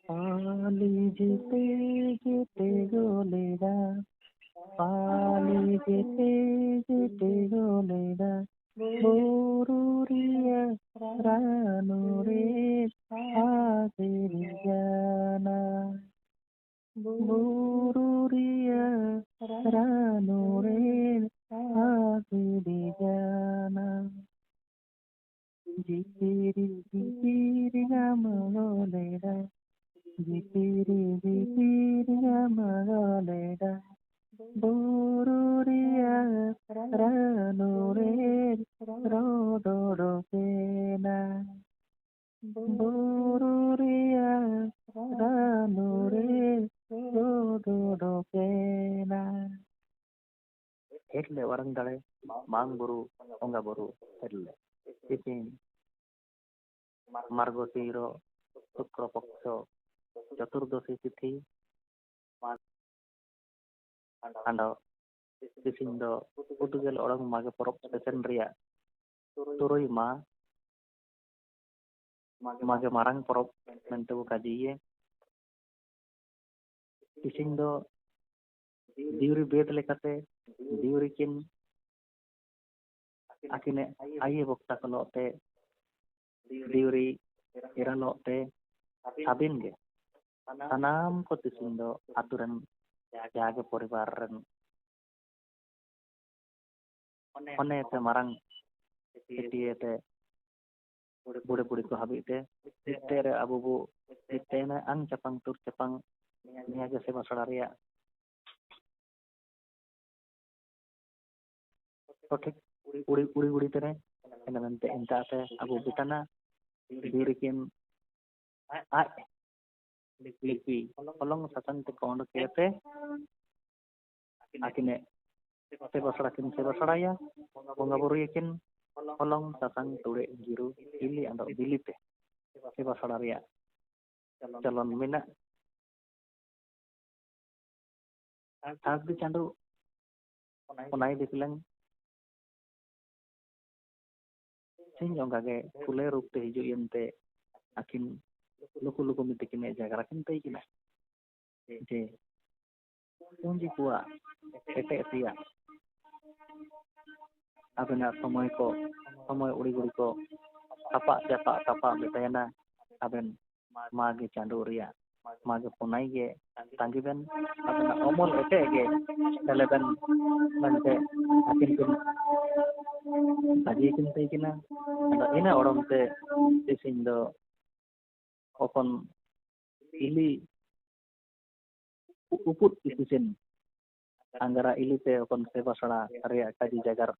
পালি যেতে যেতে গলেরা, পালি যেতে যেতে গলেরা, বরুরিয়া রানুরে আগের জানা, বরুরিয়া রানুরে আগের জানা, জিকিরি জিকিরি গামলেরা, জিকিরি জিকিরি গামলেরা, বরুরিয়া রানুরে রোদরোকেনা, বরুরিয়া রানুরে রোদরোকেনা. Herle orang dale mang buru onga buru herle ipin margosiro shukro paksho Chaturdashi Tithi ando tising do putugel orang mage porop sesen ria turui ma mage marang porop mentu kajiye tising do diuri bed lekate diuri kin akine aye bokta kalote diuri iralote sabin ge sanam ko tising do aturan jaga poribar ren one te marang etiete bude bude ko habite tere abu bu tena ang capang tur capang niaga seba sararia oke uri uri uri tere ena mente enta te abu bitana dirikin ai lipi kolong satan te kondo kete akine seba saraya bonga buru yakin kolong satan ture giru ili ando bilite seba sararia calon mina tag di candu onai dipilang sing ongage fule rup te hiju yente akin luku luku mitikine jagara kin tei kina je punji kuwa ete tia abena সময় উড়ি গুড়ি ko tapa betayana aben mage chandu ria mage punai ge tangiben abena omol ete ge teleben mante akin kin baji kin tei kina ada ina orom te tising do okon ili uput isusin anggara ili te okon seba sara area kaji jagara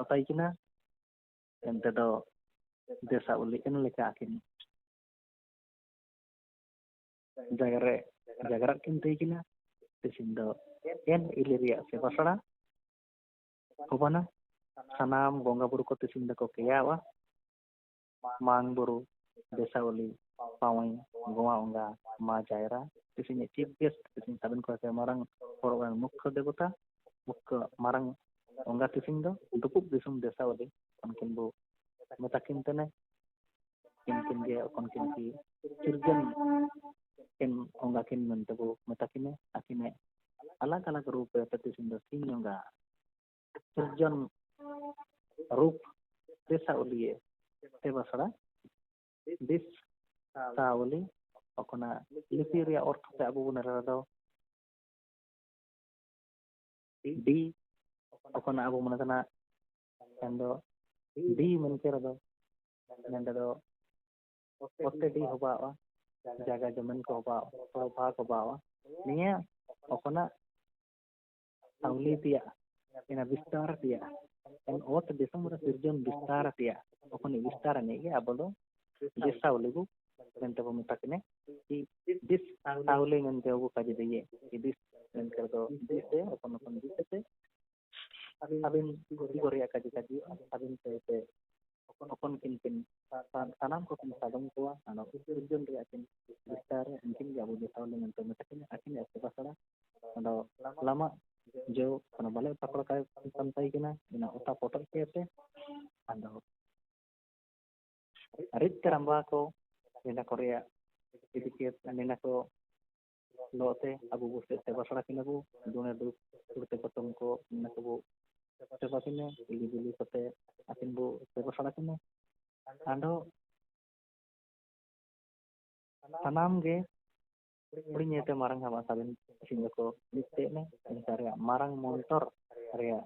otai kina ente do desa uli en leka akin jagara kin tei kina tising do en ili ria seba sara hobana sanam bonga buru ko tising do ko keyawa mang buru desa uli pawai goa onga ma jaira tising chief guest tising saben ko ke marang porogan mukha devata mukha marang onga tising do dukup disum desa uli konkin bu metakin tene kin dia konkin ki sirjan kin onga kin mentebu metakine akine alag alag rupe tising do sing onga sirjan rup desa uli seba sara dis tauli okona lipi ria ortho te abu bunara do di okona abu munakana endo di menkera do nenda do otte di hoba jaga jaman ko hoba niya okona tauli tia ina bistar tia en ot disumura sirjon bistar tia okoni bistar ne ge abodo desa uligu mente bo metakine i dis tauli mente obu kaji diye i dis menkera do dise okon disete abin goria kaji abin te okon kin tanam ko kin sadam tua ano sirjon ria kin bistar mungkin ya bu tauli mente metakine akin ya basara ando lama jo kono bale pakol kai pantai kina ina uta potol kete ando arit teramba ko ᱱᱮᱱᱟ ᱠᱚ ᱨᱮᱭᱟᱜ ᱤᱫᱤᱠᱮᱛ ᱱᱮᱱᱟ ᱠᱚ ᱞᱚᱛᱮ ᱟᱵᱚ ᱵᱚ ᱥᱮᱵᱟ ᱥᱟᱲᱟ ᱠᱤᱱᱟ ᱵᱚ ᱫᱩᱱᱮ ᱫᱩᱠ ᱩᱲᱛᱮ ᱯᱚᱛᱚᱢ ᱠᱚ ᱱᱮᱱᱟ ᱠᱚ ᱵᱚ ᱥᱮᱵᱟ ᱠᱤᱱᱟ ᱤᱞᱤ ᱵᱤᱞᱤ ᱠᱚᱛᱮ akin bu seba sara kina ando sanam ge uri nyete marang hama sabin singa ko litte ne entare marang montor area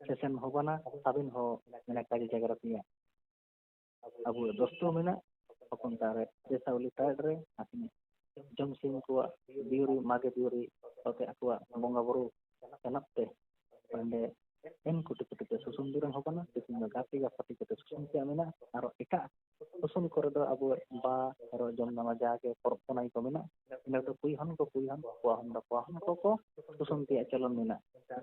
sesen hobana sabin ho mena kaji jagar pia abu dosto mena apun tare desa uli tare akin jom sim ko biuri mage biuri ote akwa bonga buru enak teh pande en kutu kutu ke susun durang hobana susun gati gapati ke susun ke amena aro eka susun kore do abu ba aro jom nama jage porok konai ko mena ina do puihan ko ko susun ti calon mena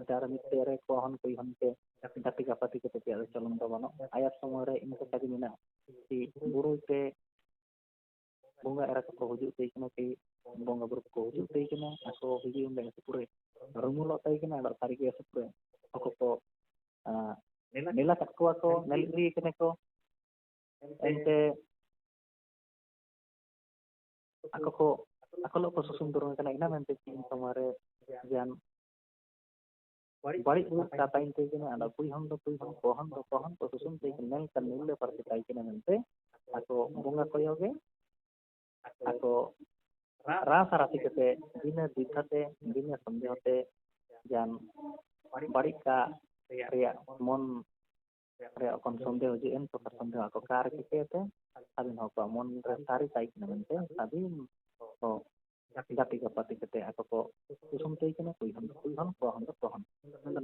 dar mitere ko hon puihan ke gati gapati ke ti calon do bano ayat somore in ko tadi mena si buru te bunga era ko hujud te kino ki bonga buru ko hujud te kino ako hiji unde sepure rumulo te kino ada sari ke sepure ako ko nila takwa ko nalri kene ko ente ako lo ko susun durung kana ina mente tin tomare jan bari bu kata inte kene ada puihan do pohon ko susun te nel kan nille parti tai kene mente ako bunga ko yoge ako rasa rati kete dina dithate dina samjhote jan bari ka ria mon ria kon sonde hoje en to sonde ako kar kete sabin hopa mon re sari tai kene mente sabin ko gati gapati kete ako ko susum te kene puihan pohon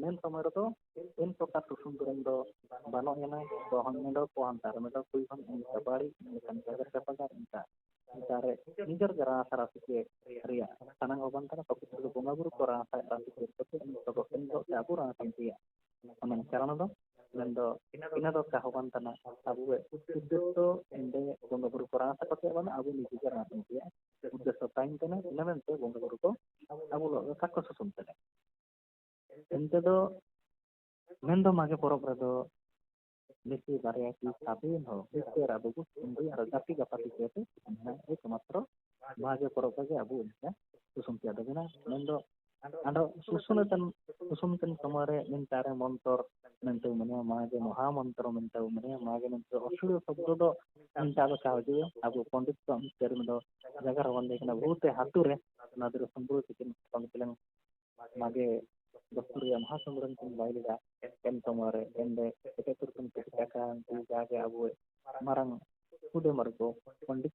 nel samara to en to ka susum durang do bano yana pohon mendo pohon tar mendo puihan en sabari kan jagar kapagar inta Tare nijar gara sarasi ke ria tanang oban tara topi ko bunga buru ko rasa rasi ke topi to endo ta pura santia anan karana do lendo ina do ka hoban tana abu uddesso ende bunga buru ko rasa ko bana abu ni gara santia uddesso tain tana ina mente bunga buru ko abu lo sakko susum tane ente do mendo mage porok redo Mesti variasi sabin ho, mesti abu bu sendiri ada tapi gapati kete, nah itu matro, bahagia korok aja abu ya, susum tiada guna, nendo, ando susun kan kemare mentare motor, mentu menia mage moha motor mentu menia mage mentu osul sabdo do, mentalo kau juga, abu pondit to dari mendo, jaga rawan deh kena bute hature, nadur semburu bikin panggilan mage dokter yang khas kemudian kembali dah kan kemarin ende kita turun ke akan jaga abu marang udah marco pandit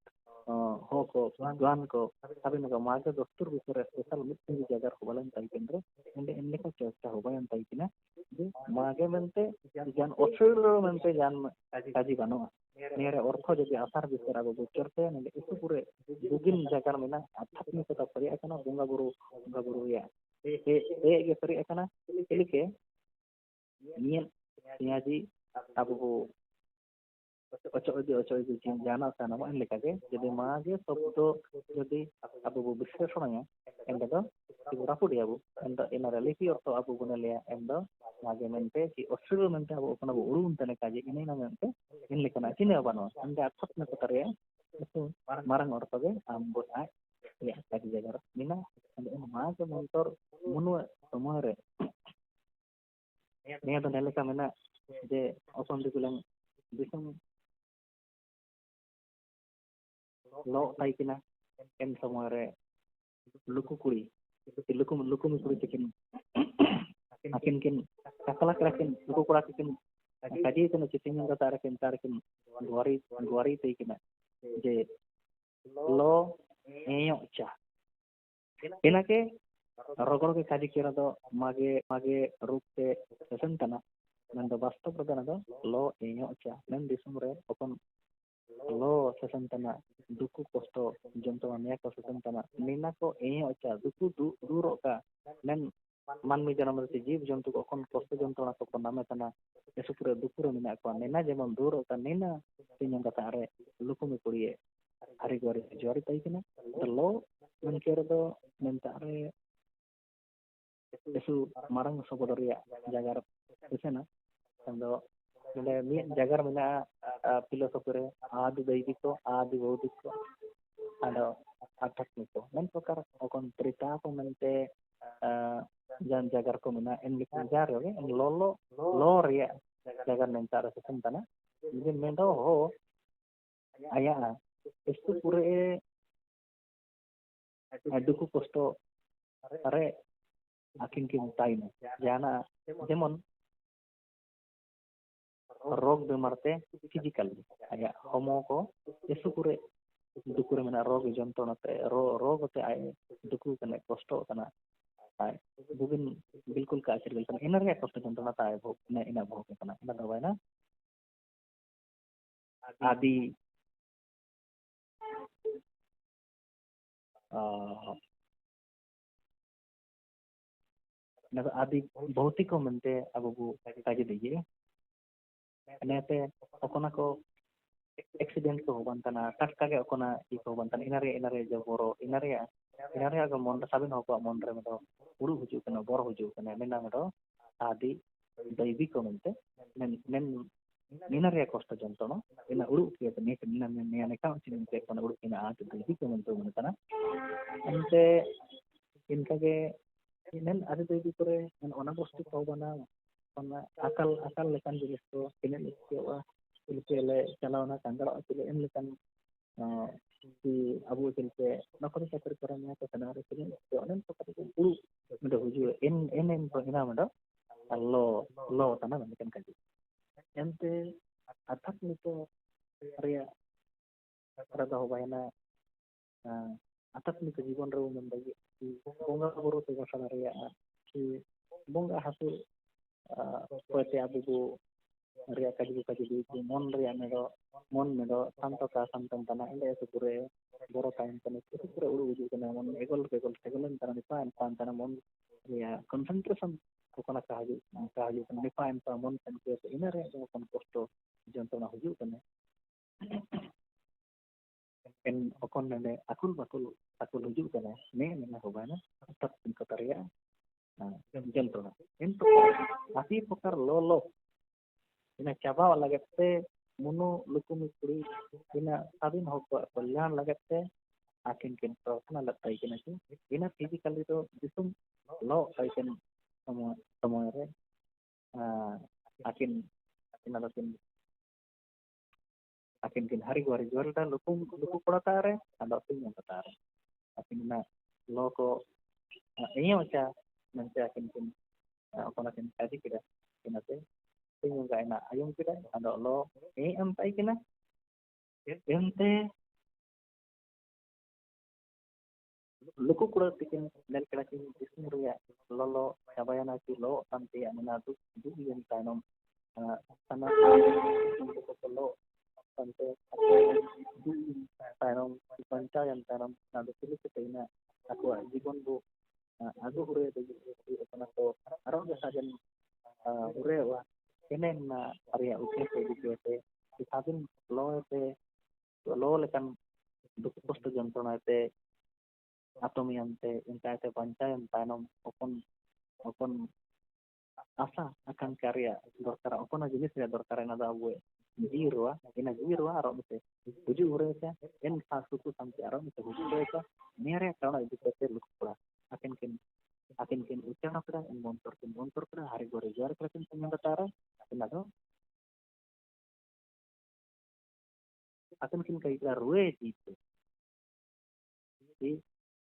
hoko tuan ko tapi naga maga dokter bisa spesial mesti jaga kebalan tai kendro ende ko cerita hobayan tai kina de maga mente jan osur mente jan kaji bano nere ortho jadi asar bisa abu bocorte nende itu pure bugin jaga mena athapni kota pari akana bunga buru ya ge pari akana elike nian niaji abu ocho jana sana ma leka ge jadi mage sobdo jadi abu বিশ্লেষণaya endo do sigura pudi abu endo ina relipi orto abu gunalya endo mage mente ki osuru mente abu kana bu urun tane kaje ini na mente in lekana cine bano anda athap na kotare itu marang orto ge ambut a ya kaji jagar mina endo mage motor munu tomare niya do neleka mena je opon dikulang bisung lo tai kina en somare luku kuri luku kuri cikin akin kin kakala krakin luku kura cikin kaji itu cikin yang kata arakin guari tai kina je lo eyo cha enake rogor ke kaji kira do mage rupte sesentana nando bastop rodana do lo eyo cha nen disumre opon lo sesentana duku kosto jonto ania ko sesentana nina ko ocha duku duro ka nen manmi janam reti jib jonto ko kon kosto jonto na ko name tana esupure dukure mina ko nena jemon duro ka nena tinyang kata are luku mi kuriye hari gori jori tai kina lo men kere do mentare esu marang sobodoria jagar kesena kando nende mid jagar mena philosophy re adi daiviko adi bauddhiko ado adhyatmiko men prokar okon cerita ko mente jan jagar ko mena en likan jaro ge en lo ria jagar mentar sesentana jadi mendo ho aya estu pure duku kosto are akin kin time jana jemon rog bemarte physical aya homo ko estu pure duku re mena rog jontona te rog te ay duku kane kosto kana ay bugin bilkul ka asir gel kana enar ya kosto jontona ta ay bhog ina bhog kana ina do na adi na adi bhautiko mente abu bu kaje diye nete okona ko accident ko bantana tatka ge okona iko bantana inare jaboro inare ago mon sabin hoko mon re medo uru huju kana bor huju kana mena medo adi daibi ko mente nen inare kosta jontono ina uru ke ne ina ne ka chin ke kana uru ina adi daibi ko mente mentana ante inkage inen adi daibi kore ona bostu ko bana ona akal lekan jinis ko kinen istiwa ilpele chalauna kandara asile en lekan si abu silpe nakori kater karanya ko kana re sini to onen to kati ulu mendo huju en to ina mendo lo tanah kan kaji ente atak nito area rada hobaina atak nito jibon rew mendagi bonga buru te gosana area si bonga hasu poete abu bu area kaji di mon area medo santo tana inde supure boro time tane supure uru uju kana mon egol tana ni pan tana mon ya concentration ko kana kahaju kana ni pan pa mon kan ke ina re kon kosto jontona huju kana en okon nende akul huju kana ne na hobana tat ko taria jontona en to ati pokar lo ina chaba lagate munu lukumi kuri ina sabin hoko kalyan lagate akin kin professional latai kina si ina physically to disum lo aiken sama re akin kin hari jual ta luku pratare ando ting yang patare akin na lo ko iya macha nanti akin kin okona kin kaji kira kinate ting ga ina ayung kira ando lo am tai kina ente luku kura tikin nel kira kin disum ria lo sabayana ki lo tanti anina du yang tanom sana lo sampai tanom panca yang tanom nado pilih kita aku jibon bu aku hure de kana to aro ga sajen hure wa kenen na area uke te dikete sabin lo lekan duk posto jontona te atomiante intate panca yang tanom okon asa akan karya dorkara okona jenis ya dorkara nada abu jirwa aro mete tuju ureka en suku sampai aro mete tuju ureka mere kana itu kete lukura akin kin ucana kira en montor kira hari gore jar kira kin pengatara kenado akan kin kai kira ruwe itu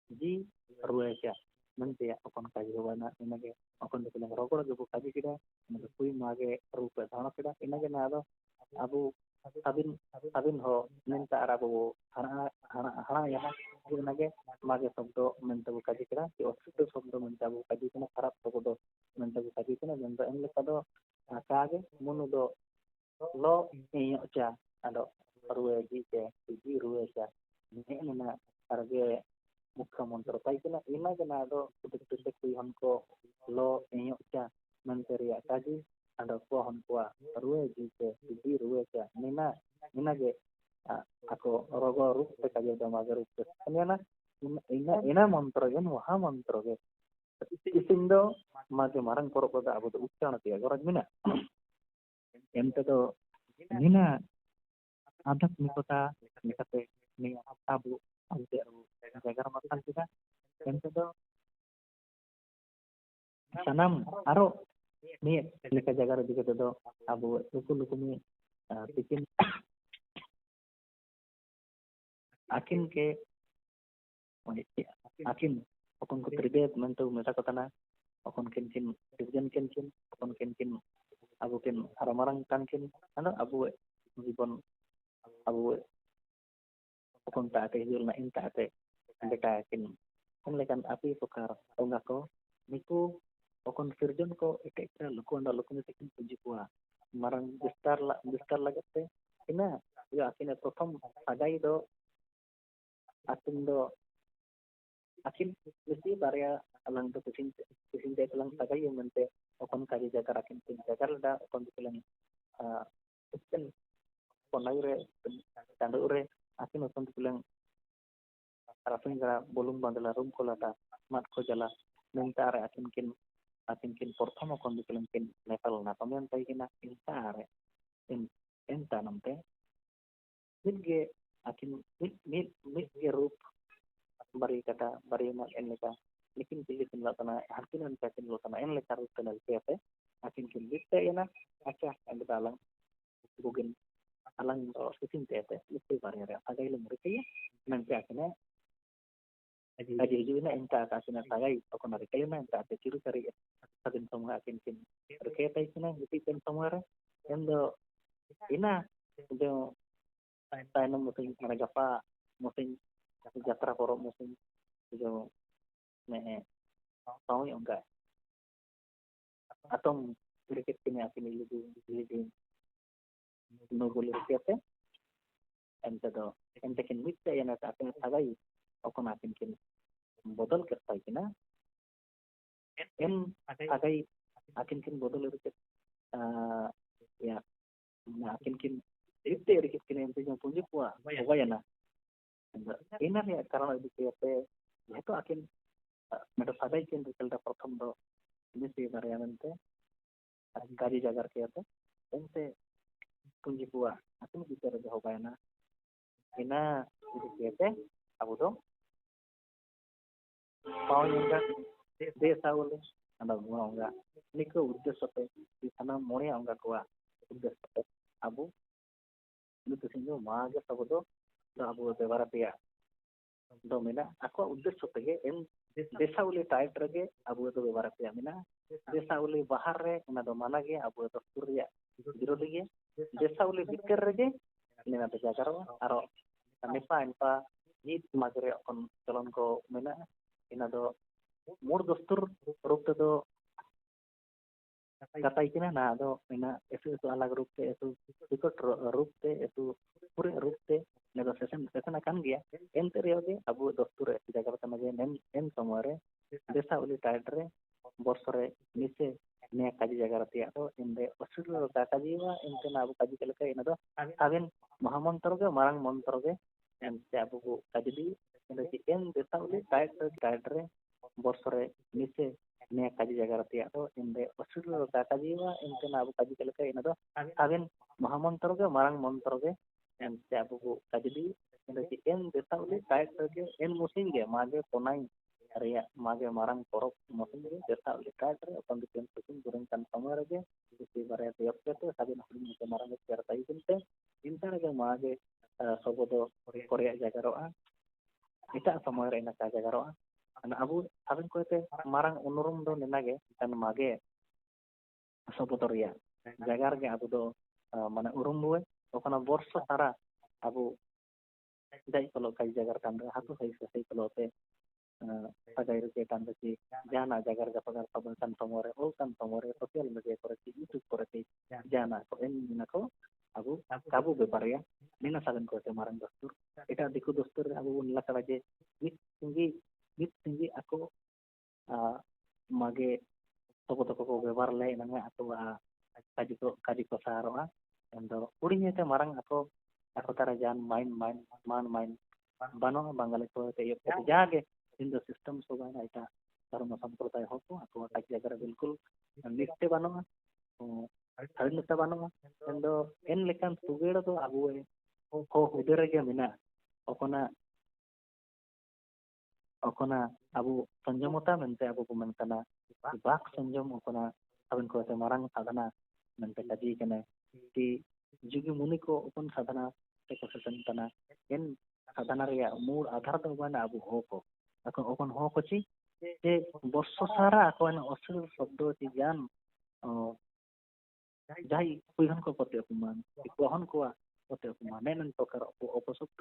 di ruwe ya nanti akon kaji wana inage akon de kilang rokor ge kaji kira nade kui mage rupa thana kira inage nado abu sabin ho nenta arabu hana ya inage mage sabdo menta bu kaji kira ki oksito sabdo menta bu kaji kira kharap sabdo menta bu kaji kira menta en lekado kage munu do lo iyo cha ado ruwe ji ruwe cha ne na arge मुख्य मंत्र ताइकना इना गना दो कुटे कुई हमको लो एयो चा मंतरिया काजी अंडो को हमको रुए जीते दी रुए चा निना गे ako rogo rup te kaje da magar rup kanyana ina mantra gen waha mantra ge isindo mage marang korok da abu uccana tiya goraj mina ᱮᱱᱛᱮᱫᱚ ᱱᱤᱱᱟ ᱟᱫᱷᱟत्मिकता ᱞᱮᱠᱟᱛᱮ ᱱᱤᱭᱟᱹ ᱟᱵᱚ ᱡᱟᱭᱜᱟ ᱨᱮ ᱢᱟᱨᱥᱟᱞ ᱠᱮᱫᱟ ᱮᱱᱛᱮᱫᱚ ᱥᱟᱱᱟᱢ ᱟᱨᱚ ᱱᱤᱭᱟᱹ ᱞᱮᱠᱟ ᱡᱟᱭᱜᱟ ᱨᱮ ᱤᱫᱤ ᱠᱟᱛᱮ ᱫᱚ ᱟᱵᱚ ᱞᱩᱠᱩ ᱛᱤᱠᱤᱱ akin ke akin okon ko tribet manto meta kotana okon kin tirjan kin okon kin abu kin haramarang kan kin ano abu Jibon abu okon ta te hil na inta te beta kin kon lekan api pokar onga ko niku okon sirjon ko ekeka luku anda luku ni kin puji kuwa marang bistar lagate ina ya akin prothom sagai do akin do akin mesti barya alang to kusin te alang sagai yang mente okon kaji jaga akin tin jaga da okon bilang isten konai re tandu re akin okon bilang arapin gara bolum bandala rum kolata mat ko jala menta re akin kin prothom okon bilang kin nepal na pamen tai kina inta re enta namte mitge akin mit ge rup bari kata bari mak en leka lekin pilih tinla tana hartinan ka tin lo tana en leka rup tana pepe akin kin bitte ena acha en dalang bugin alang do sitin tete itu bari re agai lo mereka nanti akina aji juina enta akina sagai okon ari kayna enta te ciru kari akin semua akin kin berkaitan kina gitu kan semua endo ina do tainam musim maragapa musim jatra porok musim जो मैं tahu ya enggak atau sedikit kini akinili no boleh siapa ente do ente kin mitte ya nata akin sagai okon akin kin bodol kerta kina en sagai akin kin bodol irket ya na akin kin itte irket kini ente yang punji kuwa bayana ina ya karena itu siapa itu akin medo sagai kin rikelda prothom do ini sih variante gaji jagar kiate ente punji kuwa akin bicara jauh bayana ina itu kiate abu do pau yang desa ule anda bunga enggak niko uddesho te di sana mone enggak kuwa uddesho abu itu sinjo maage sabodo abu bewara pia do mena aku uddesho tege en desa ule tait rege abu do bewara pia mena desa ule bahar re ina do manage abu do surya birodige desa ule biker rege ina do jagaro aro nipa nit magre kon calon ko mena ina do mur dostur rup do kata ikina na do ina itu alag rup te itu ikut rup te itu pure rup te nego sesen akan dia ente rioge abu dostur jaga pertama ge en somore desa uli taidre borsore nice ne kaji jaga ratia do ende osul ka kaji wa ente na abu kaji kelaka ina do aben mahamantar ge marang mantar ge ente abu kaji di ende en desa uli taidre borsore nice ne kaji jaga ratia do ende osul ka kaji wa ente na abu kaji kelaka ina do aben mahamantar ge marang mantar ge ente abu kaji di ende en desa uli taidre en musim ge mage ponai area mage marang porok musim ge desa uli taidre upon dipen susun kurang kan samar ge isi bare tiap te sabin hulu ke marang ge tai kinte intar ge mage sobodo korea jaga roa ita samar ena ka jaga roa ana abu sabin ko te marang unurum do nenage kan mage sobodo ria jagar ge abu do mana urum buwe okana borso tara abu dai kalau kai jagar tanda hatu sai kalau te sagai ruke tanda ki jana jagar ga pagar pabantan somore kan somore sosial media koreti youtube koreti jana ko en nako abu kabu bebaria nina sagan ko te marang dostur eta diku dostur abu unla kala je mit tinggi aku mage toko ko bebar le nanga aku kaji ko saroa endo urinya te marang aku tara jan main bano bangale ko te yo te jage indo system sobana ita dharma sampradaya hoko aku kaji jagar bilkul niste bano ᱥᱟᱹᱲᱤ ᱞᱮᱠᱟ ᱵᱟᱹᱱᱩᱜᱼᱟ ᱢᱮᱱᱫᱚ ᱮᱱ ᱞᱮᱠᱟᱱ ᱥᱩᱜᱮᱲ ᱫᱚ ᱟᱵᱚ ᱦᱚ ᱦᱩᱫᱟᱹ ᱨᱮᱜᱮ ᱢᱮᱱᱟᱜᱼᱟ ᱚᱠᱚᱱᱟ ᱟᱵᱚ ᱥᱚᱧᱡᱚᱢᱚᱛᱟ ᱢᱮᱱᱛᱮ ᱟᱵᱚ ᱵᱚ ᱢᱮᱱ ᱠᱟᱱᱟ ᱵᱟᱠ ᱥᱚᱧᱡᱚᱢ ᱚᱠᱚᱱᱟ ᱟᱵᱮᱱ ᱠᱚ ᱢᱟᱨᱟᱝ ᱥᱟধना ᱢᱮᱱᱛᱮ ᱞᱟᱹᱡᱤ ᱠᱟᱱᱟ ᱠᱤ ᱡᱩᱜᱤ ᱢᱩᱱᱤ ᱠᱚ ᱚᱠᱚᱱ ᱥᱟধना ᱛᱮᱠᱚ ᱥᱮᱴᱮᱱ ᱠᱟᱱᱟ ᱮᱱ ᱥᱟধना ᱨᱮᱭᱟᱜ ᱢᱩᱲ ᱟᱫᱷᱟᱨ ᱫᱚ ᱢᱟᱱᱮ ᱟᱵᱚ ᱦᱚ ᱠᱚ অকন হ কচি যে বর্ষ সারা আকন অশ্লীল শব্দ যে জ্ঞান যাই কুইহন ko pati অপমান কুহন ko pati অপমান নেন প্রকার অপশব্দ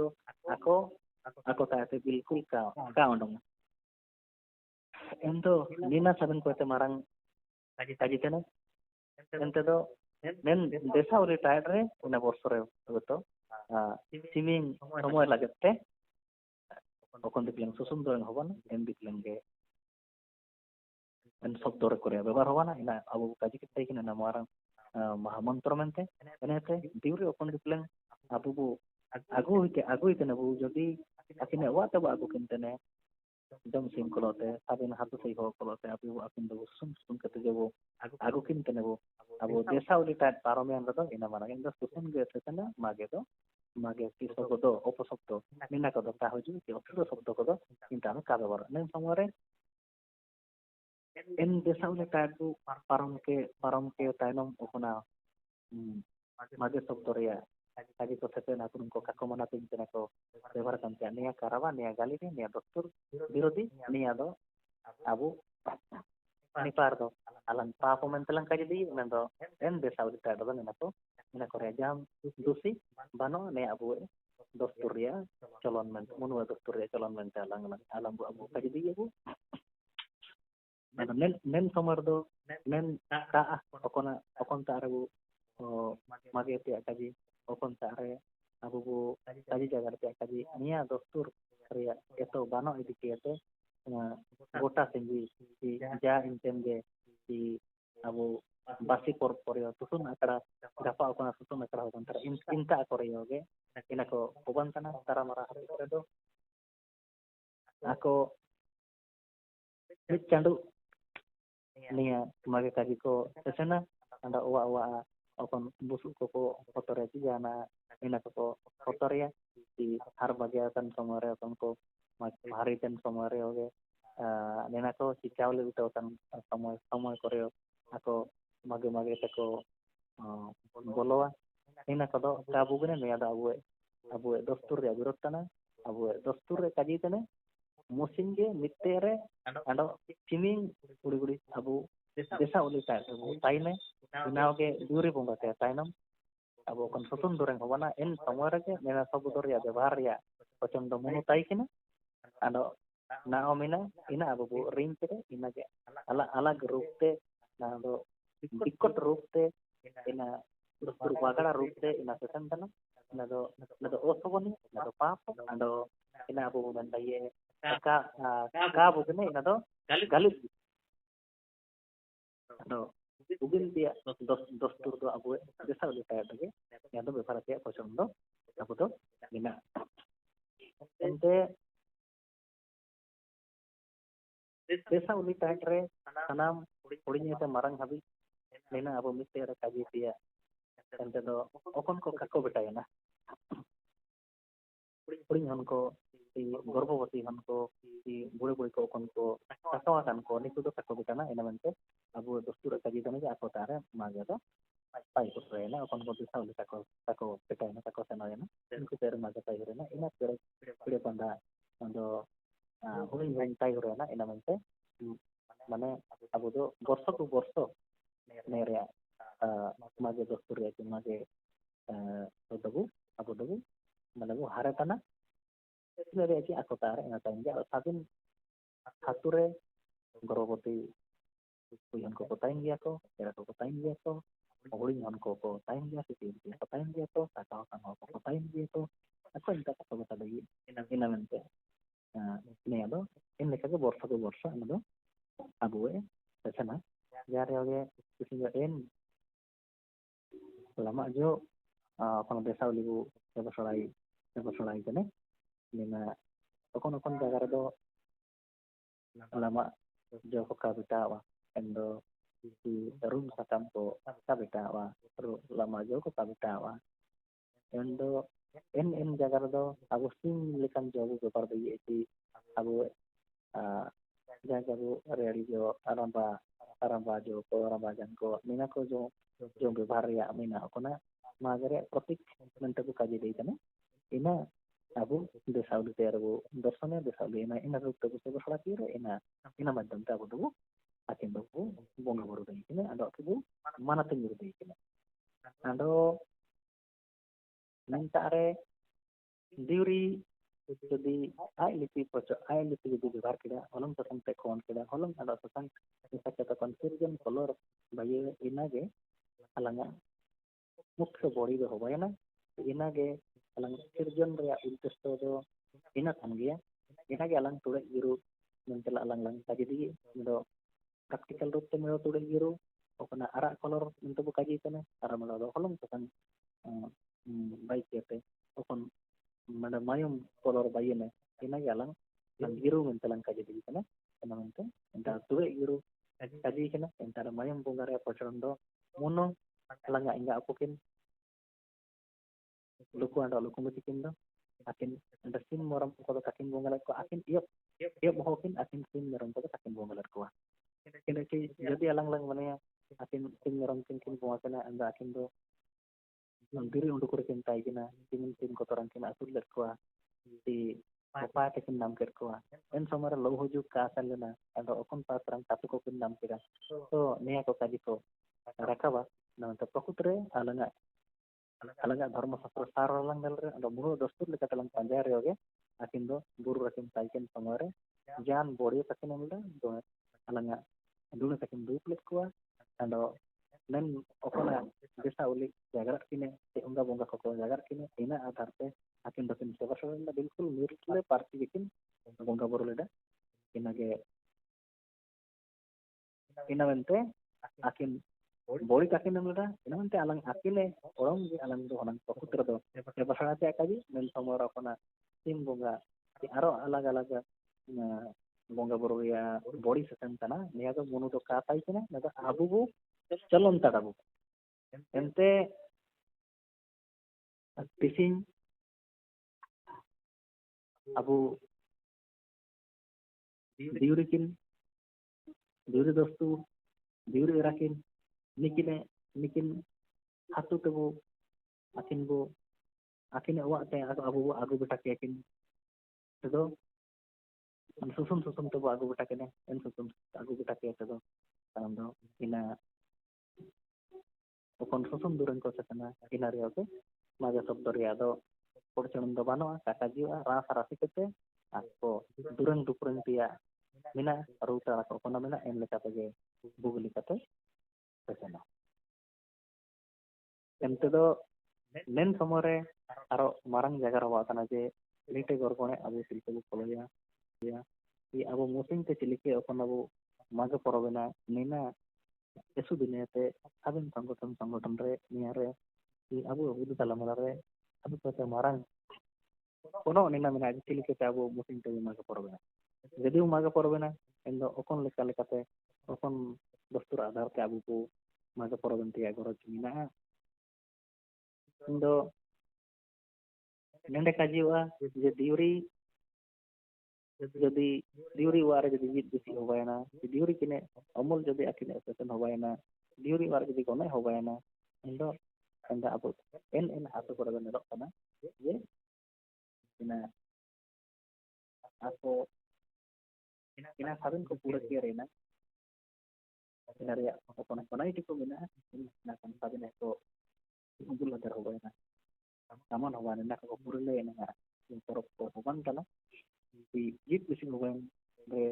ako taate bilkul ka ondong endo nina saben ko te marang kaji tene ente do nen desa uri taet re una borsore to siming somoy lagette তখন দেখলেন সুসুন্দর হবানা এন দেখলেন যে N শব্দ রে করে ব্যবহার হবানা ইনা আবু কাজী কে তাইকিনা না মারাং মহামন্ত্র মেনতে এনেতে দিউরে ওপন দেখলেন আবু বু আগু হইতে না বু যদি আকিনে ওয়া তবা আগু কিনতেনে জম সিং কলতে সাবিন হাতু সেই হো কলতে আবু আকিন দো সুন সুন কতে যাবো আগু কিনতেনে বু আবু দেশা উলি তা পারমে আনলো তো ইনা মারা কিন্তু সুসুন গে সেনা মাগে কিছু কদো অপশব্দ নিনা কদো তা হইজু কি অসুর শব্দ কদো কিন্তু আমি কাজ বড় নেন সমরে এন দেশা উলি তা পারম কে তাইনম ওকনা মাগে শব্দ রিয়া কাজী ko sepen akun ko kako mana tin tena ko ব্যবহার kan niya karaba niya galini niya doktor birodi niya do abu ni pardo alan pa ko mentelang kaji di nando en desa ulit ta do na ko ina ko jam dusi bano ne abu doktor ya calon men munu doktor ya calon men alang bu abu kaji di abu nen somar do nen ta okon ta abu mage te kaji okon ta re abu bu kaji jagar te kaji niya doktor ria eto bano idikete gota singgi si ja intem ge si abu basi poryo tusun akara gapa okona tusun akara okon tara inta akoryo ge ina ko oban kana tara mara hari do ako mit candu niya mage kaji ko sesena anda owa okon busuk ko kotore ti jana ina ko kotorya di har bagian somare okon ko hari ten somare oge nena ko si chawle bito kan সময় করে ako mage tako bolowa ina ko do kabu gene niya da abu dostur ya birot kana abu dostur re kaji tene musinge mittere ando timing guri abu desa uli ta abu taine inaoge duri bonga te tainam abu kon sotun doreng hobana en somore ke nena sabudor ya ব্যবহার ya পছন্দ মনু তাই কিনা ando na omina ina abu bu ring tere ina ge alag rupte na do ikot rupte ina berbagara rupte ina sesantana na do osogoni na do papo ando ina abu benda ye ka bu gene ina do galit ado ugin dia dostur do abu desa ulit ta ge ya do bepara te pochondo abu do ina ente desa uli taek re sanam udinya te marang habi nena abu mite re kaji dia ente do okon ko kako betayana uring hon ko si gorbhavati hon ko si bure ko okon ko kako kan ko niku do kako betana ina mente abu dostur kaji tane ja ako tare mage do pai ko rena okon ko desa uli kako betayana kako sanayana niku ter mage pai rena ina pire panda ando huling tai rena ina mente মানে abu do borso nerea mage dostur ya mage dogu abu dogu মানে bu hare tana nere ki ako tare ina tangja sabin hature goroboti kuyan ko tain dia ko era ko tain dia ko huling on ko tain dia si tain dia ko takau kan ko tain dia ko ako inta ko bata lagi ina mente ne ado en leka ke borso ina do abu sana yare oge kisinya en lama jo kono desa ulibu solai kene nina okon jaga do lama jo hoka bitawa endo ᱨᱩᱢ ᱥᱟᱠᱟᱢ ᱠᱚ ᱠᱟᱵᱮᱴᱟᱣᱟ, ᱞᱟᱢᱟ ᱡᱚ ᱠᱚ ᱠᱟᱵᱮᱴᱟᱣᱟ, ᱮᱱᱫᱚ ᱮᱱ ᱡᱟᱭᱜᱟ ᱨᱮᱫᱚ ᱟᱵᱚ ᱥᱤᱧ ᱞᱮᱠᱟᱱ ᱡᱚ ᱵᱚ ᱵᱮᱵᱚᱦᱟᱨ ᱫᱟᱲᱮᱭᱟᱜᱼᱟ ᱠᱤ ᱟᱵᱚ ᱡᱟᱦᱟᱸ ᱟᱵᱚ ᱨᱮᱭᱟᱲᱤ ᱡᱚ ᱟᱨᱟᱢᱵᱟ ᱡᱚ ᱠᱚ ᱨᱟᱢᱵᱟᱡᱟᱱ ᱠᱚ ᱢᱮᱱᱟ ᱠᱚ ᱡᱚ ᱵᱮᱵᱚᱦᱟর ᱨᱮᱭᱟᱜ ᱢᱮᱱᱟᱜ ᱠᱟᱱᱟ ᱱᱚᱣᱟ ᱨᱮᱭᱟᱜ ᱯᱨᱚᱛᱤᱠ ᱢᱮᱱᱛᱮ ᱠᱚ ᱠᱟᱡᱮ ᱞᱟᱹᱭ ᱠᱟᱱᱟ ᱤᱱᱟᱹ ᱟᱵᱚ ᱫᱮᱥᱟᱣᱞᱤ ᱛᱮᱭᱟᱨᱵᱚ ᱫᱚᱨশᱚᱱᱤᱭᱚ ᱫᱮᱥᱟᱣᱞᱤ ᱤᱱᱟᱹ ᱨᱩᱯ ᱛᱮᱵᱚ ᱥᱮᱵᱟ ᱥᱟᱲᱟ ᱛᱤᱭᱟᱹᱨᱟ ᱤᱱᱟᱹ ᱢᱟᱫᱽᱫᱷᱚᱢ ᱛᱮ ᱟᱵᱚ ᱫᱚᱵᱚ ᱟᱹᱠᱤᱱ ᱫᱚᱵᱚ ᱵᱚᱸᱜᱟ ᱵᱩᱨᱩ ᱫᱟᱲᱮ ᱠᱤᱱᱟ ᱟᱫᱚ ᱟᱠᱚ ᱵᱚ ᱢᱟᱱᱚᱛ ᱧᱩᱨ ᱫᱟᱲᱮ ᱠᱤᱱᱟ ᱟᱫᱚ ᱢᱮᱱᱴᱟᱜ ᱨᱮ ᱫᱤᱣᱨᱤ ᱡᱩᱫᱤ ᱟᱡ ᱞᱤᱯᱤ ᱡᱩᱫᱤ ᱵᱮᱵᱚᱦᱟर ᱠᱮᱫᱟ ᱦᱚᱞᱚᱝ ᱥᱟᱥᱟᱝ ᱛᱮ ᱠᱷᱚᱱ ᱠᱮᱫᱟ ᱦᱚᱞᱚᱝ ᱟᱫᱚ ᱥᱟᱥᱟᱝ ᱢᱮᱥᱟ ᱠᱟᱛᱮ ᱛᱚᱠᱷᱚᱱ ᱥᱤᱨᱡᱚᱱ ᱠᱚᱞᱚᱨ ᱵᱷᱟᱹᱜᱤ ᱤᱱᱟᱹᱜᱮ ᱟᱞᱟᱝᱟᱜ ᱢᱩᱠᱷᱭᱚ ᱵᱚᱲᱤ ᱫᱚ ᱦᱚᱵᱟᱭᱮᱱᱟ ᱤᱱᱟᱹᱜᱮ alang sirjon reyak uddesho do ina kan gea ina ge alang tulek biru mencela alang lang kaji di do practical rup te mero tulek biru okana arak color untuk bu kaji kana ara mala do holong kan baik yate okon mana mayum color bayene ina ge alang lang biru mencelang kaji di kana kana mente enta tulek biru kaji kana enta mayum bongare pochon do mono alanga inga apokin luku anda luku mutikin do akin anda sim moram ko takin bongalat ko akin iop hokin akin sim moram ko takin bongalat ko kene ki jadi alang lang mane akin sim moram kin bongatana anda akin do diri undu ko kin tay gina sim ko torang kin asul let ko di apa takin nam ker ko en somara low hoju ka salena anda okon patrang tapi ko kin nam kira to niya ko kaji ko rakaba na ta pakutre alanga dharma sastra saralang dalre ando muru dostur leka talang panjay reoge akin do buru akin taiken samare jan bori takin amda do alanga dulu takin duplet kuwa ando nen okona desa uli jagar kine te unga bonga koko jagar kine ina atar pe akin do kin sebar sebar bilkul mirle parti bikin bonga boru leda ina mente akin bori takin amda ina mente alang akile orang di alang do alang pakutra do bahasa te akaji men samora kona tim bonga ti aro alag-alag bonga boru ya bori setan tana niya do munu do katai kina naga abu bu calon tadabu ente tising abu diuri dostu diuri rakin nikin hatu tebu akin awak te abu agu betake akin tedo susum tebu agu betake ne en susum agu betake tedo tanam do ina okon susum duren ko sakana ina rio ke maga sobdo ria do porcon do bano kaka jiwa rasa rasi kete ako duren dupuren tia mina ruta ko kono mina en leka tege bugli kate kesana ente do nen somore aro marang jaga rawa kana je lite gorgone abu silke bu koloya ya i abu musing te cilike okon abu maga porobena nina esu dinete abin sanggotan re niare i abu udu talamara re abu kata marang kono nina mina cilike te abu musing te maga porobena jadi maga porobena endo okon lekate okon dostur adar te abu bu maga poroben te agoro mina endo nende kajiwa je jadi diuri ware jadi jit bisi hobayana diuri kine amol jadi akineesen hobayana diuri ware jadi kono hobayana endo enda abu en hatu poroben nedok kana je ina ako ina sabin ko pura kirena ina ria okon kono itu ko mina ina kan sabin ko ungul ladar hobayana namun hobayana na ko pura le ina porok ko hoban kana di jit bisi hobayana re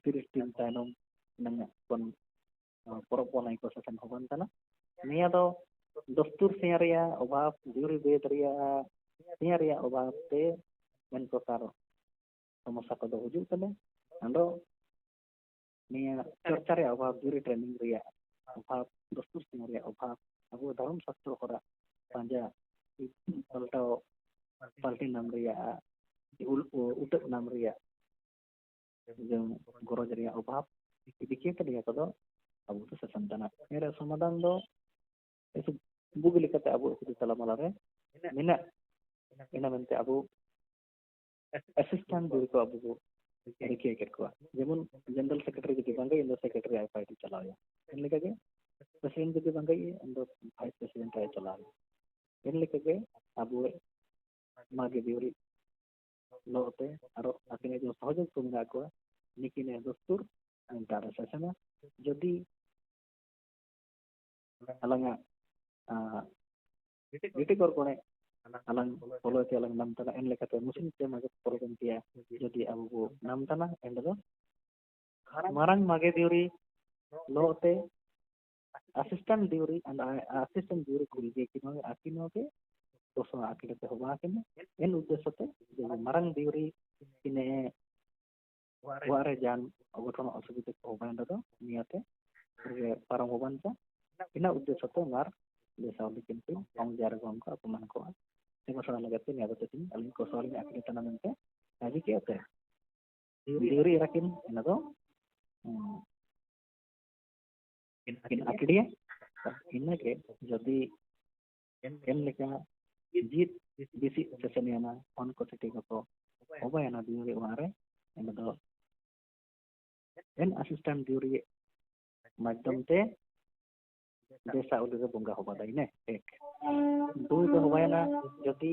tiris tim tanom nanga kon porok ponai ko sasan hoban kana niya do dostur siaria obab diuri betria siaria obab te men ko karo समस्या को हजू कने अंदो निया चर्चा रे अभाव जुरी training रे अभाव दस्तूर सिंह रे अभाव अबो धर्म शास्त्र करा पांजा पलटाओ पार्टी नाम रे उटक नाम रे जो गरज रे अभाव दिखे के दिया कदो ᱟᱵᱚ ᱫᱚ ᱥᱮᱥᱮᱱ ᱠᱟᱱᱟ ᱮᱨ ᱥᱚᱢᱟধান ᱫᱚ ᱵᱩᱜᱤ ᱞᱮᱠᱟᱛᱮ ᱟᱵᱚ ᱩᱱᱠᱩ ᱛᱟᱞᱟᱢᱟᱞᱟ ᱨᱮ ᱢᱮᱱᱟᱜ ᱤᱱᱟᱹ ᱢᱮᱱᱛᱮ ᱟᱵᱚ ᱮᱥᱤᱥᱴᱮᱱᱴ ᱡᱩᱨᱤ ᱠᱚ ᱟᱵᱚ ᱵᱚ ᱨᱤᱠᱟᱹ ᱠᱮᱫ ᱠᱚᱣᱟ ᱡᱮᱢᱚᱱ ᱡᱮᱱᱟᱨᱮᱞ ᱥᱮᱠᱨᱮᱴᱟরি ᱡᱩᱫᱤ ᱵᱟᱝᱜᱮ ᱤᱧ ᱫᱚ ᱥᱮᱠᱨᱮᱴᱟরি ᱟᱭ ᱯᱟᱨᱴᱤ ᱪᱟᱞᱟᱣᱮᱭᱟ ᱮᱱ ᱞᱮᱠᱟᱜᱮ ᱯᱨᱮᱥᱤᱰᱮন্ট ᱡᱩᱫᱤ ᱵᱟᱝᱜᱮ ᱤᱧ ᱫᱚ ᱵᱷᱟᱭᱤᱥ ᱯᱨᱮᱥᱤᱰᱮন্ট ᱟᱭ ᱪᱟᱞᱟᱣᱮᱭᱟ ᱮᱱ ᱞᱮᱠᱟᱜᱮ ᱟᱵᱚ ᱢᱟᱜᱮ ᱫᱤᱣᱨᱤ ᱞᱚতে ᱟᱨᱚ ᱟᱹᱠᱤᱱ जो সহযোগ को मेरा को निकिने दस्तूर अंतर शासन যদি alanga giti kor kone alang polo ti alang nam tana en lekate musim te mage program tia যদি abu bu nam tana en do marang mage diuri lote assistant diuri and assistant diuri kulge kino akinoge doso akile te hoba kene en uddesote je marang diuri kine ware jan ogoton asubite ko hoba ndo niate parang hoban ta ina uddesote mar desawli kintu ong jar gom ko apaman ko te masala lagate ni adote tin alin ko sawali akile tanamente aji ke ate diuri rakin ina do in akidie inake jadi en leka jit bisi seseniana on ko tete ko obayana diuri ware ina do en assistant diuri madam te desa udah bongga hoba dai ne ek dui do hobayana jadi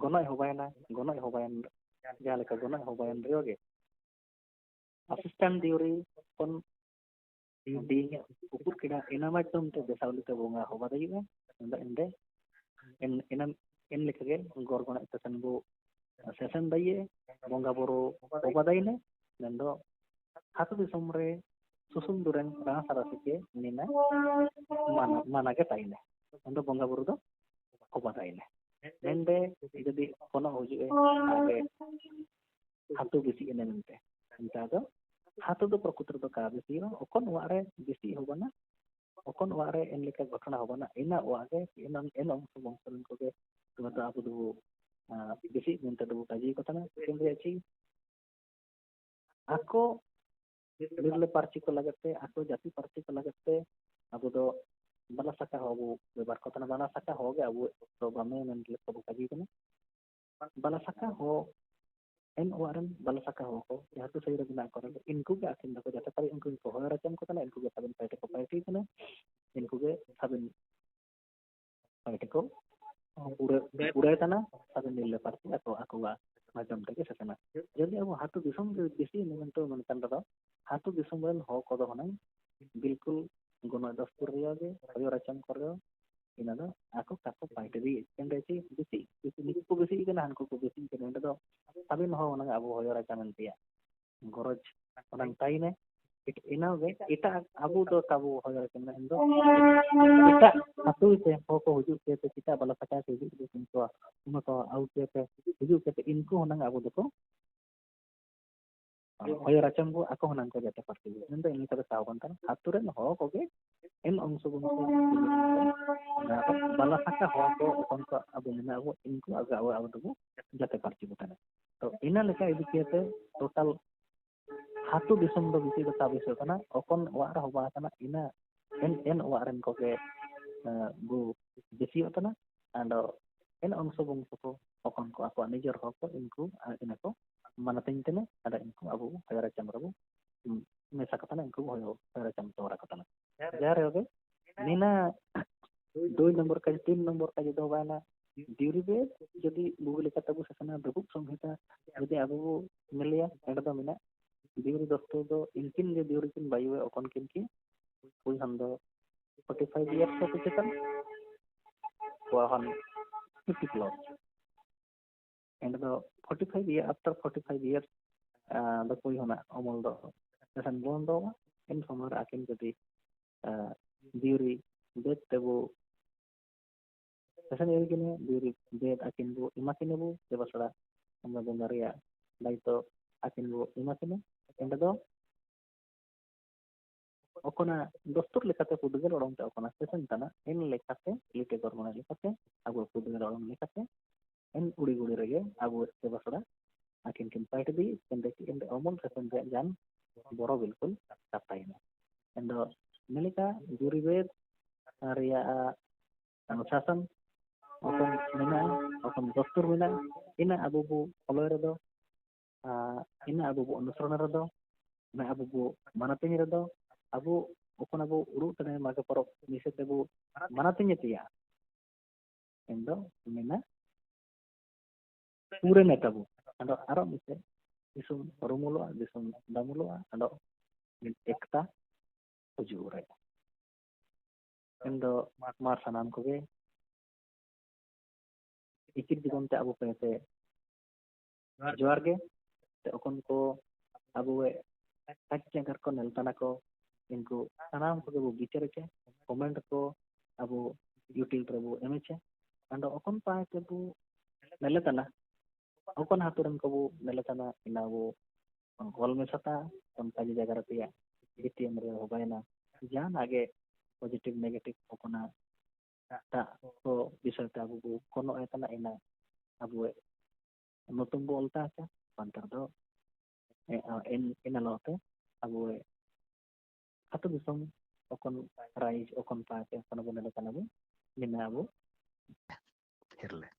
gonoi hobayan jaha leka gonoi hobayan rioge assistant diuri kon di ukur kida ina madam te desa udah bongga hoba dai ne ende en lekage gorgona session bu session dai bongga boro hoba dai ne nendo hatu disum re susum duren ranga sarasike nina mana ke taine endo bongga boro do hoba dai ne nende jadi kono hujue age hatu bisi ene nente enta do hatu do prokutur do ka bisi okon ware bisi hobana okon ware en leka gotona hobana ina wage en bong salun ko ge to abu do bisi nente do kaji kotana kembe achi ako निर्ले party को लगते ako जाति party को लगते abu do bala saka hobu bebar ko tana bala saka hoge abu program men ko kaji kana bala saka ho en waran bala saka ho ko jatu sai rabina ko inku ke akin ko jata pare inku ko hora jam ko tana inku ke sabin party kana inku ke sabin party ko pura tana sabin nille party ako wa macam tege sasana jadi abu hatu disum bisi memento mentan do hatu disum ren ho ko do hanang बिल्कुल गुना दस्तूर रियागे अयो रचम करो ina do aku kako paite di kende ci bisi ni ko bisi kana han ko bisi kene do sabin ho nang abu hoyo racham antia goroj orang taine ina ge ita abu do tabu hoyo racham endo ita atu te ho ko huju te kita bala saka te huju te kinto uno to au te huju te inku nang abu do ko hoyo racham bu aku nang ko jate parti endo ini kada tawan tan aturen ho ko ge en ongso bungsu bala saka ho ko onko abu mena abu inku aga abu tubu jate parti butana to ina leka idikete total hatu disum do bisi ta bisu kana okon wara hoba kana ina en waren ko ge bu bisi otana ando en ongso bungsu ko okon ko aku nijor ho ko inku ina ko mana tintene ada inku abu hayara chamrabu mesa katana inku hoyo hayara cham tora katana jare oge nina 2 number का 3 number का जो वाला ड्यूरी बे यदि Google का तब ससना बहुत संहिता यदि अब वो मिलिया एंड तो मिना ड्यूरी दोस्तों तो इनकिन जो ड्यूरी किन बायु है ओकन किन की कोई हम दो 45 इयर्स का कुछ तक वो हम 50 प्लस एंड तो 45 ईयर आफ्टर 45 इयर्स द कोई होना अमल दो ससन बोंदो इन समर आकिन यदि ड्यूरी बेट तबो Kesan ini gini diri bed akin bu imakin bu coba salah sama benar ya lah itu akin bu imakin enda do okona dostur lekate pudugal orang ta okona kesan tana en lekate lite gormona lekate agu pudugal orang lekate en uri rege agu coba salah akin kin paite di ende omon kesan jan boro bilkul ᱟᱫᱚ ᱢᱮᱱᱞᱮᱠᱟ ᱡᱩᱨᱤᱵᱮᱫ ᱨᱮᱭᱟᱜ ᱥᱟᱥᱚᱱ ᱚᱠᱚᱭ ᱢᱮᱱᱟᱜᱼᱟ ᱚᱠᱚᱭ ᱫᱚᱥᱛᱩᱨ ᱢᱮᱱᱟᱜᱼᱟ ᱤᱱᱟᱹ ᱟᱵᱚ ᱵᱚ ᱯᱷᱚᱞᱚᱭ ᱨᱮᱫᱚ ᱤᱱᱟᱹ ᱟᱵᱚ ᱵᱚ ᱚᱱᱩᱥᱚᱨᱚᱱ ᱨᱮᱫᱚ ᱤᱱᱟᱹ ᱟᱵᱚ ᱵᱚ ᱢᱟᱱᱟᱛᱤᱧ ᱨᱮᱫᱚ ᱟᱵᱚ ᱚᱠᱷᱚᱱ ᱟᱵᱚ ᱩᱰᱩᱠ ᱛᱟᱦᱮᱸ ᱢᱟᱜᱷ ᱯᱚᱨᱚᱵᱽ ᱱᱤᱥᱮ ᱛᱮᱵᱚ ᱢᱟᱱᱟᱛᱤᱧ ᱛᱮᱭᱟ ᱮᱱᱫᱚ ᱢᱮᱱᱟ ᱯᱩᱨᱟᱹ ᱛᱟᱵᱚ ᱟᱫᱚ ᱟᱨᱚ ᱢᱤᱫᱴᱮ ᱫᱤᱥᱚᱢ ᱨᱩᱢᱩᱞᱚᱜᱼᱟ ᱫᱤᱥᱚᱢ ᱫᱟᱢᱩᱞᱚᱜᱼᱟ ᱟᱫᱚ ᱮᱠᱛᱟ ᱦᱤᱡᱩᱜ ᱨᱮ ᱮᱱᱫᱚ ᱢᱟᱨ ᱥᱟᱱᱟᱢ ᱠᱚᱜᱮ ᱤᱠᱤᱨ ᱡᱤᱵᱚᱱ ᱛᱮ ᱟᱵᱚ ᱯᱮ ᱡᱚᱦᱟᱨ ᱜᱮ ᱚᱠᱚᱱ ᱠᱚ ᱟᱵᱚ ᱟᱡ ᱡᱟᱸᱜᱟ ᱠᱚ ᱱᱮᱞᱛᱟᱱᱟ ko ᱤᱱᱠᱩ ᱥᱟᱱᱟᱢ ᱠᱚᱜᱮ ᱵᱚ ᱵᱤᱪᱟᱹᱨ ᱠᱚᱢᱮᱱᱴ ko ᱟᱵᱚ ᱤᱭᱩᱴᱩᱵᱽ ᱨᱮᱵᱚ ᱮᱢᱮᱪᱟ ᱟᱫᱚ ᱚᱠᱚᱱ ᱯᱟᱭ ᱛᱮᱵᱚ ᱱᱮᱞᱮᱛᱟᱱᱟ ᱚᱠᱚᱱ ᱦᱟᱛᱩ ᱨᱮᱱ ᱠᱚᱵᱚ ᱱᱮᱞᱮᱛᱟᱱᱟ ᱤᱱᱟ ᱵᱚ ᱚᱞ ᱢᱮᱥᱟᱛᱟ ᱚᱱᱠᱟ ᱡᱟᱭᱜᱟ ᱨᱮ ᱯᱮᱭᱟ ᱮᱴᱤᱮᱢ ᱨᱮ ᱦᱚᱵᱟᱭᱱᱟ ᱡᱟᱦᱟᱱᱟᱜ ᱜᱮ ᱯᱚᱡᱮᱴᱤᱵᱷ ᱱᱮᱜᱮᱴᱤᱵᱷ ᱚᱠᱚᱱᱟ ᱴᱟᱜ ko বিষয় te ᱟᱵᱚ ᱵᱚ ᱠᱚᱱᱚ ᱮᱛᱟᱱᱟ ᱤᱱᱟ ᱟᱵᱚ নতুন বো অলতা আছে পান্তার দো এনালতে আবু আতো দিসম অকন রাইজ অকন পাতে কোন বনে কানাবো নিনা আবু Hirle.